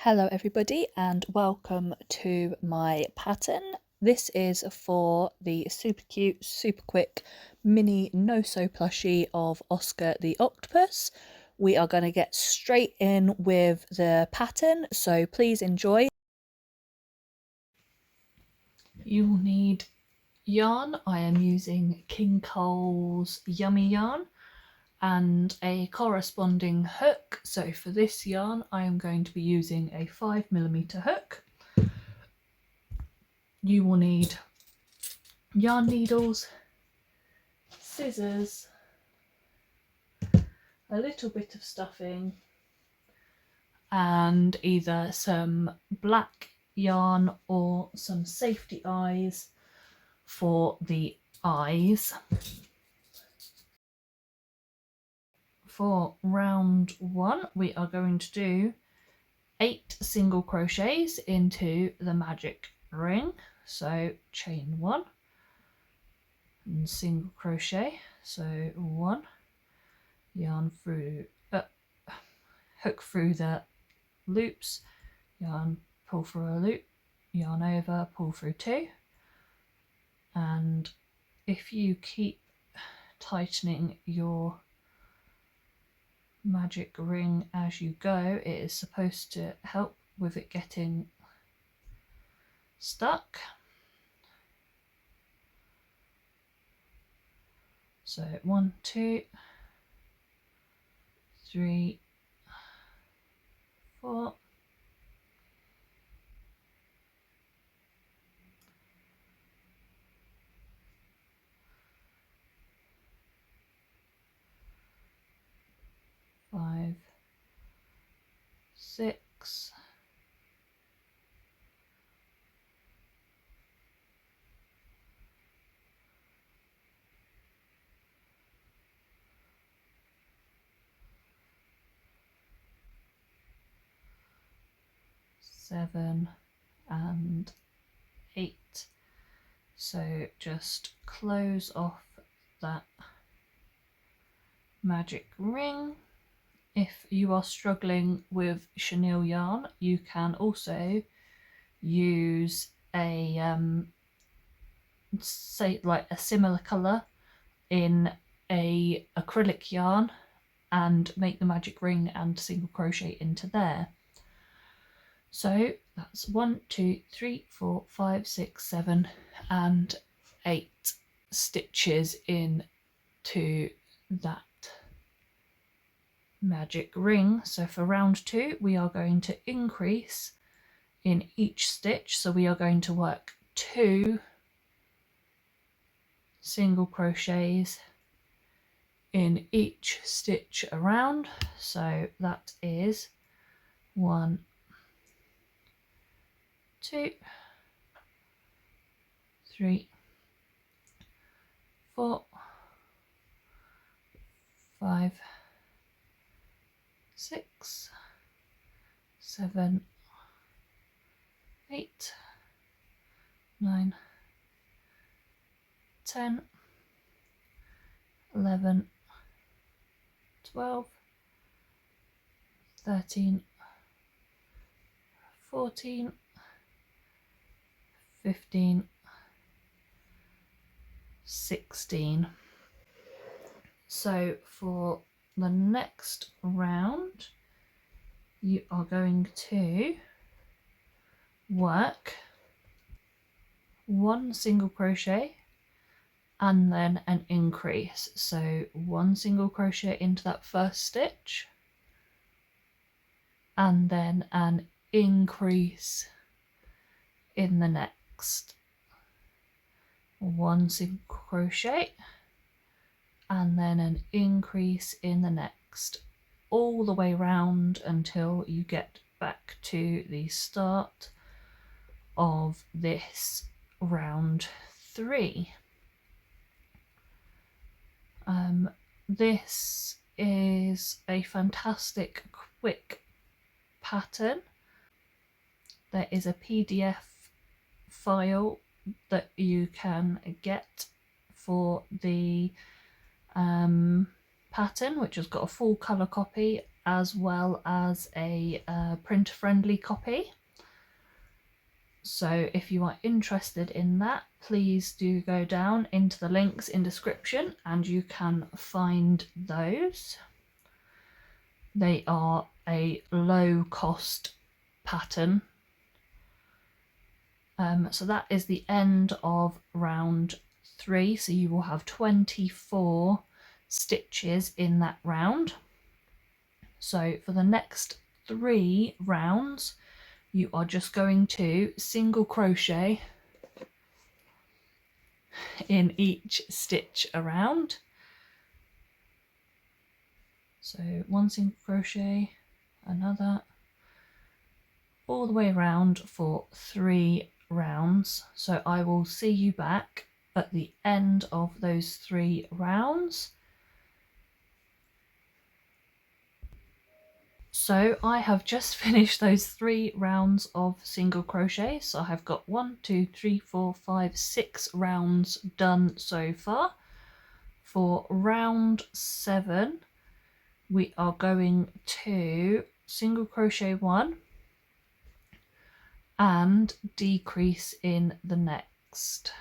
Hello everybody and welcome to my pattern. This is for the super cute, super quick mini no-sew plushie of Oscar the Octopus. We are going to get straight in with the pattern, so please enjoy. You will need yarn. I am using King Cole's Yummy yarn and a corresponding hook. So for this yarn I am going to be using a 5mm hook. You will need yarn needles, scissors, a little bit of stuffing, and either some black yarn or some safety eyes for the eyes. For round one, we are going to do 8 single crochets into the magic ring. So chain 1 and single crochet. So 1, yarn through, hook through the loops, yarn, pull through a loop, yarn over, pull through 2. And if you keep tightening your magic ring as you go, it is supposed to help with it getting stuck. So 1, 2, 3, 4, 5, 6, 7 and 8. So just close off that magic ring. If you are struggling with chenille yarn, you can also use a say like a similar colour in a acrylic yarn and make the magic ring and single crochet into there. So that's 1, 2, 3, 4, 5, 6, 7 and 8 stitches into that magic ring. So for round 2 we are going to increase in each stitch, so we are going to work 2 single crochets in each stitch around. So that is 1, 2, 3, 4, 5, 6, 7, 8, 9, 10, 11, 12, 13, 14, 15, 16. So for the next round you are going to work 1 single crochet and then an increase. So 1 single crochet into that first stitch and then an increase in the next. 1 single crochet and then an increase in the next, all the way round until you get back to the start of this round 3. This is a fantastic quick pattern. There is a PDF file that you can get for the pattern, which has got a full colour copy as well as a printer friendly copy. So if you are interested in that, please do go down into the links in description and you can find those. They are a low cost pattern. So that is the end of round 3. So you will have 24 stitches in that round. So for the next 3 rounds, you are just going to single crochet in each stitch around. So 1 single crochet, another, all the way around for 3 rounds. So I will see you back at the end of those 3 rounds. So I have just finished those 3 rounds of single crochet. So I've got 1, 2, 3, 4, 5, 6 rounds done so far. For round 7, we are going to single crochet 1 and decrease in the next,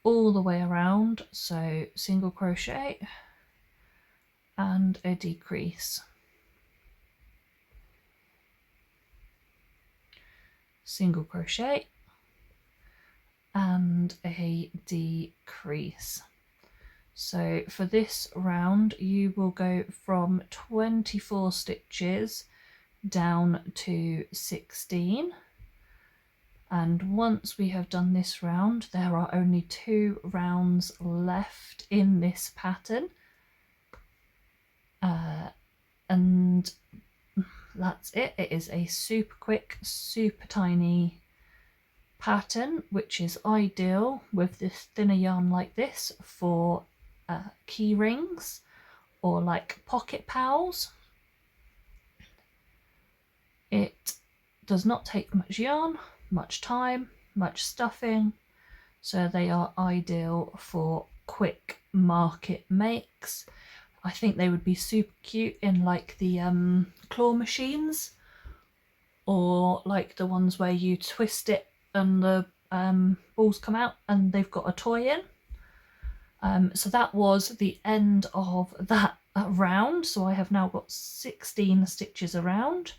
all the way around. So single crochet and a decrease, single crochet and a decrease. So for this round you will go from 24 stitches down to 16, and once we have done this round there are only 2 rounds left in this pattern, and that's it. It is a super quick, super tiny pattern, which is ideal with this thinner yarn like this for key rings or like pocket pals. It does not take much yarn, much time, much stuffing, so they are ideal for quick market makes. I think they would be super cute in like the claw machines, or like the ones where you twist it and the balls come out and they've got a toy in. So that was the end of that round. So I have now got 16 stitches around.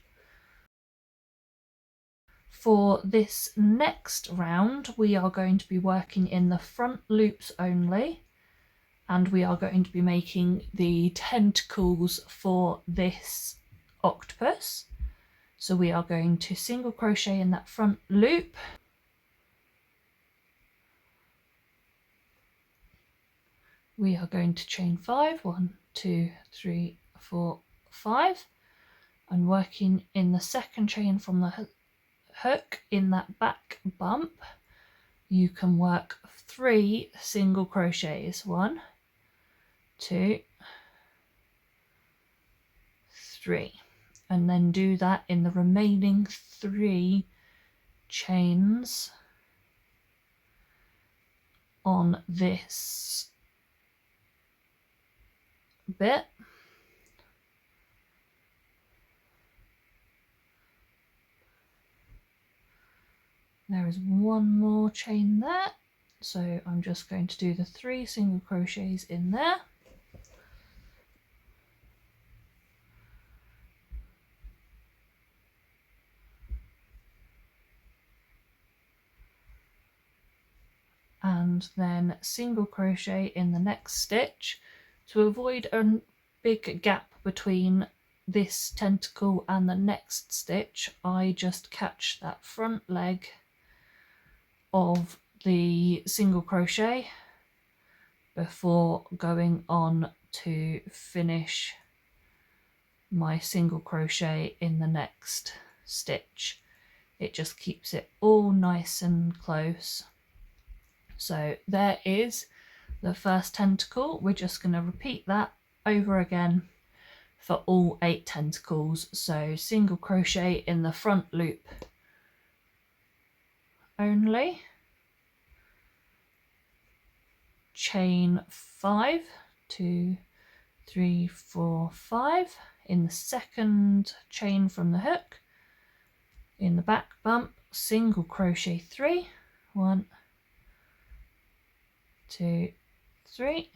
For this next round, we are going to be working in the front loops only, and we are going to be making the tentacles for this octopus. So we are going to single crochet in that front loop, we are going to chain 5, 1, 2, 3, 4, 5, and working in the second chain from the hook in that back bump, you can work 3 single crochets, 1, 2, 3, and then do that in the remaining 3 chains on this bit. There is 1 more chain there, so I'm just going to do the 3 single crochets in there. And then single crochet in the next stitch. To avoid a big gap between this tentacle and the next stitch, I just catch that front leg of the single crochet before going on to finish my single crochet in the next stitch. It just keeps it all nice and close. So there is the first tentacle. We're just going to repeat that over again for all 8 tentacles. So single crochet in the front loop only, chain 5, 2, 3, 4, 5 in the second chain from the hook, in the back bump, single crochet 3, 1, 2, 3,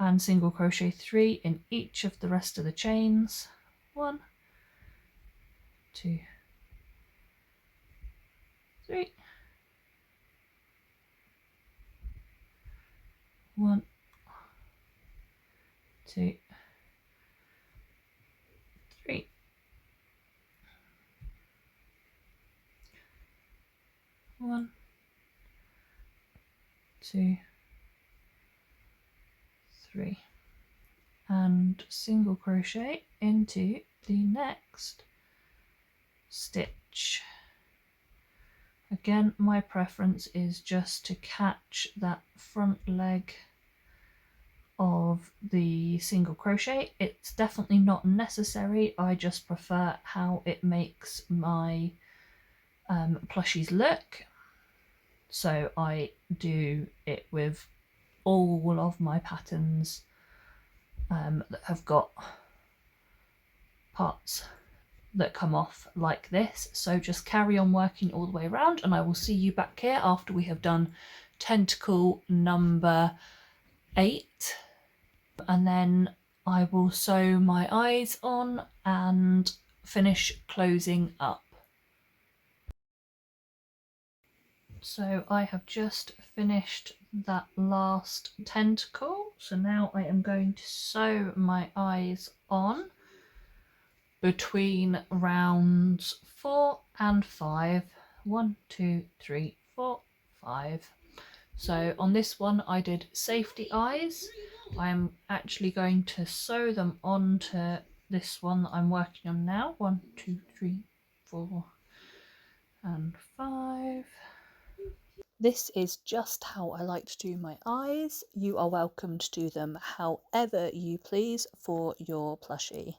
and single crochet 3 in each of the rest of the chains, 1, 2, 3, 1, 2, 3, 1, 2, 3, and single crochet into the next stitch. Again, my preference is just to catch that front leg of the single crochet. It's definitely not necessary, I just prefer how it makes my plushies look, so I do it with all of my patterns that have got parts that come off like this. So just carry on working all the way around, and I will see you back here after we have done tentacle number 8, and then I will sew my eyes on and finish closing up. So I have just finished that last tentacle, so now I am going to sew my eyes on between rounds 4 and 5. 1, 2, 3, 4, 5. So on this one I did safety eyes. I'm actually going to sew them onto this one that I'm working on now. 1, 2, 3, 4 and 5. This is just how I like to do my eyes. You are welcome to do them however you please for your plushie.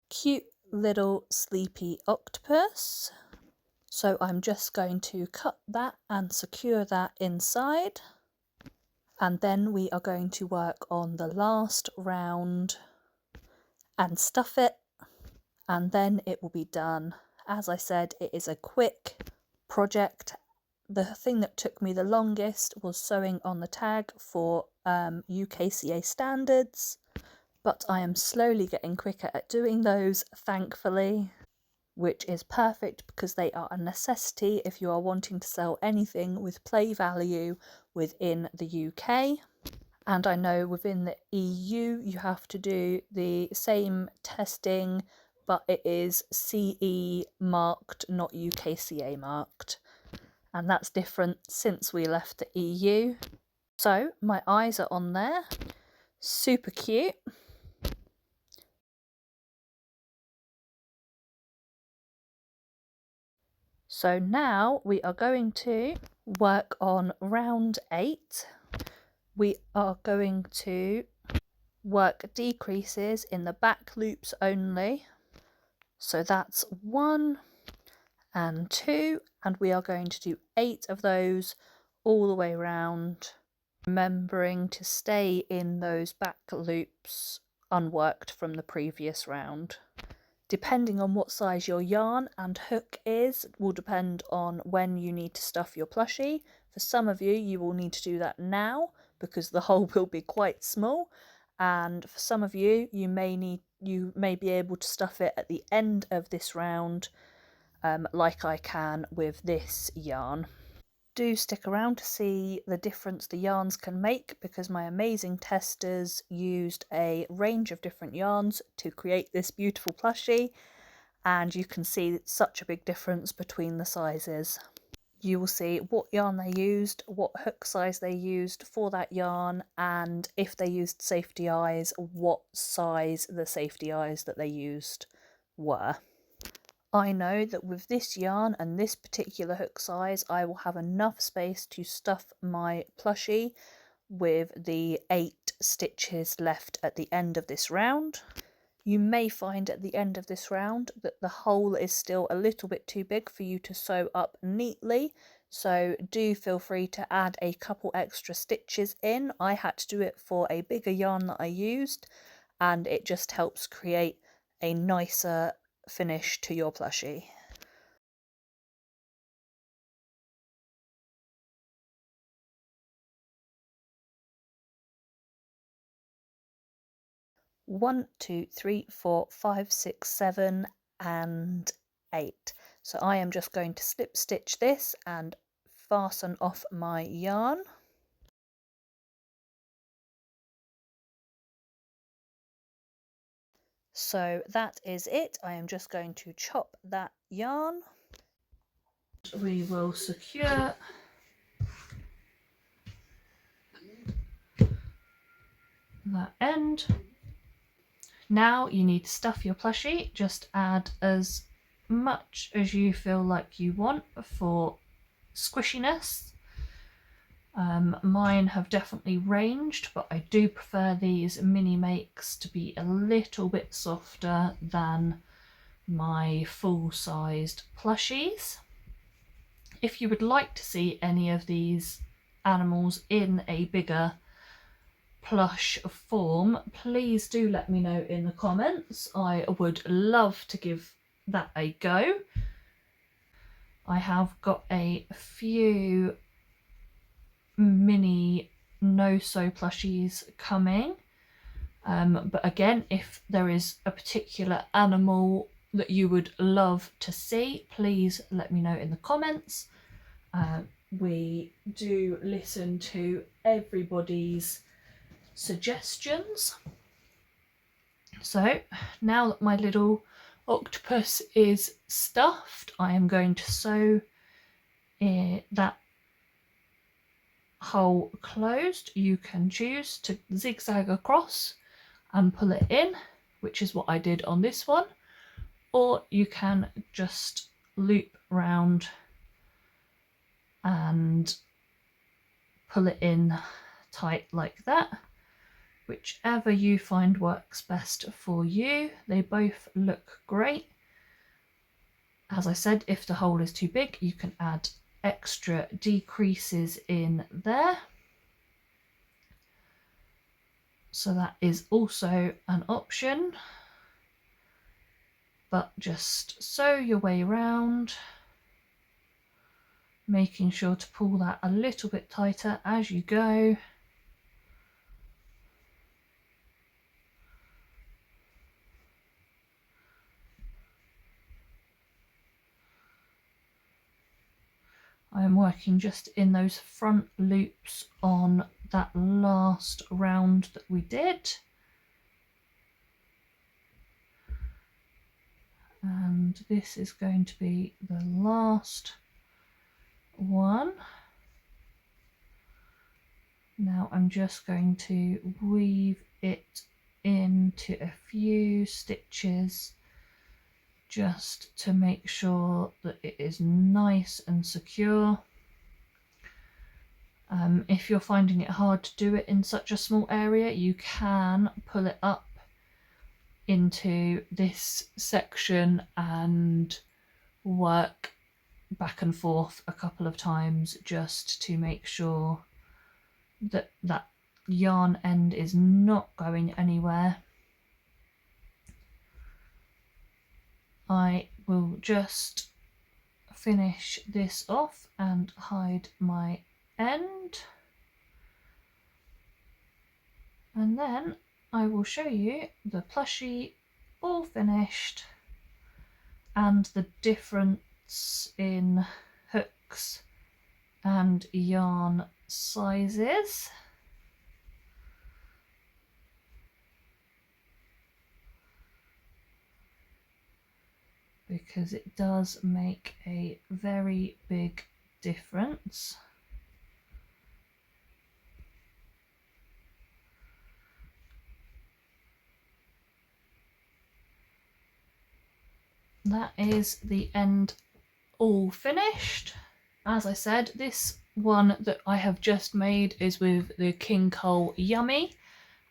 Cute little sleepy octopus. So I'm just going to cut that and secure that inside. And then we are going to work on the last round and stuff it, and then it will be done. As I said, it is a quick project. The thing that took me the longest was sewing on the tag for UKCA standards, but I am slowly getting quicker at doing those, thankfully, which is perfect because they are a necessity if you are wanting to sell anything with play value within the UK. And I know within the EU you have to do the same testing, but it is CE marked, not UKCA marked. And that's different since we left the EU. So my eyes are on there, super cute. So now we are going to work on round 8. We are going to work decreases in the back loops only. So that's 1 and 2, and we are going to do 8 of those all the way around, remembering to stay in those back loops unworked from the previous round. Depending on what size your yarn and hook is, will depend on when you need to stuff your plushie. For some of you, you will need to do that now because the hole will be quite small, and for some of you, you may be able to stuff it at the end of this round, like I can with this yarn. Do stick around to see the difference the yarns can make, because my amazing testers used a range of different yarns to create this beautiful plushie, and you can see such a big difference between the sizes. You will see what yarn they used, what hook size they used for that yarn, and if they used safety eyes, what size the safety eyes that they used were. I know that with this yarn and this particular hook size, I will have enough space to stuff my plushie with the 8 stitches left at the end of this round. You may find at the end of this round that the hole is still a little bit too big for you to sew up neatly, so do feel free to add a couple extra stitches in. I had to do it for a bigger yarn that I used, and it just helps create a nicer finish to your plushie. One, two, three, four, five, six, 7 and 8. So I am just going to slip stitch this and fasten off my yarn. So that is it. I am just going to chop that yarn. We will secure that end. Now you need to stuff your plushie. Just add as much as you feel like you want for squishiness. Mine have definitely ranged, but I do prefer these mini makes to be a little bit softer than my full-sized plushies. If you would like to see any of these animals in a bigger plush form, please do let me know in the comments. I would love to give that a go. I have got a few mini no-sew plushies coming, but again, if there is a particular animal that you would love to see, please let me know in the comments. We do listen to everybody's suggestions. So now that my little octopus is stuffed, I am going to sew that hole closed. You can choose to zigzag across and pull it in, which is what I did on this one, or you can just loop round and pull it in tight like that. Whichever you find works best for you. They both look great. As I said, if the hole is too big, you can add extra decreases in there. So that is also an option. But just sew your way around, making sure to pull that a little bit tighter as you go. I am working just in those front loops on that last round that we did. And this is going to be the last one. Now I'm just going to weave it into a few stitches just to make sure that it is nice and secure. If you're finding it hard to do it in such a small area, you can pull it up into this section and work back and forth a couple of times just to make sure that that yarn end is not going anywhere. I will just finish this off and hide my end, and then I will show you the plushie all finished and the difference in hooks and yarn sizes. Because it does make a very big difference. That is the end all finished. As I said, this one that I have just made is with the King Cole Yummy,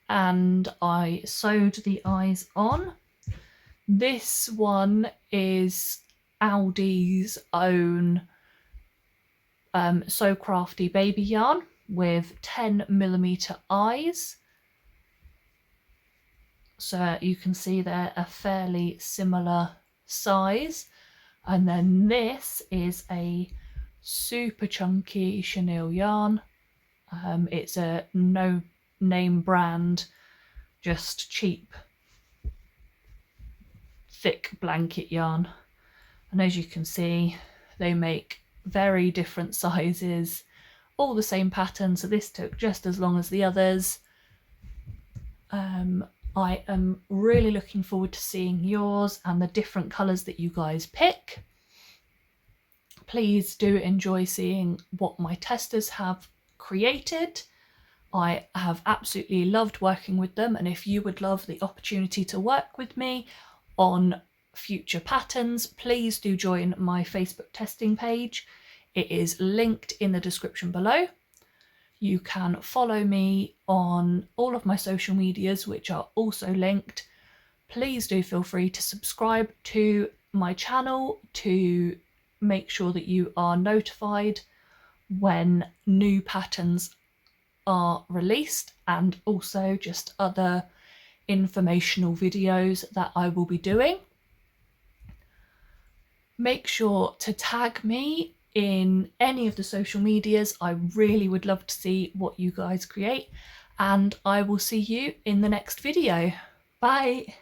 and I sewed the eyes on. This one is Aldi's own So Crafty baby yarn with 10mm eyes. So you can see they're a fairly similar size. And then this is a super chunky chenille yarn. It's a no name brand, just cheap, thick blanket yarn. And as you can see, they make very different sizes, all the same pattern, so this took just as long as the others. I am really looking forward to seeing yours and the different colours that you guys pick. Please do enjoy seeing what my testers have created. I have absolutely loved working with them, and if you would love the opportunity to work with me on future patterns, please do join my Facebook testing page. It is linked in the description below. You can follow me on all of my social medias, which are also linked. Please do feel free to subscribe to my channel to make sure that you are notified when new patterns are released, and also just other informational videos that I will be doing. Make sure to tag me in any of the social medias. I really would love to see what you guys create, and I will see you in the next video. Bye!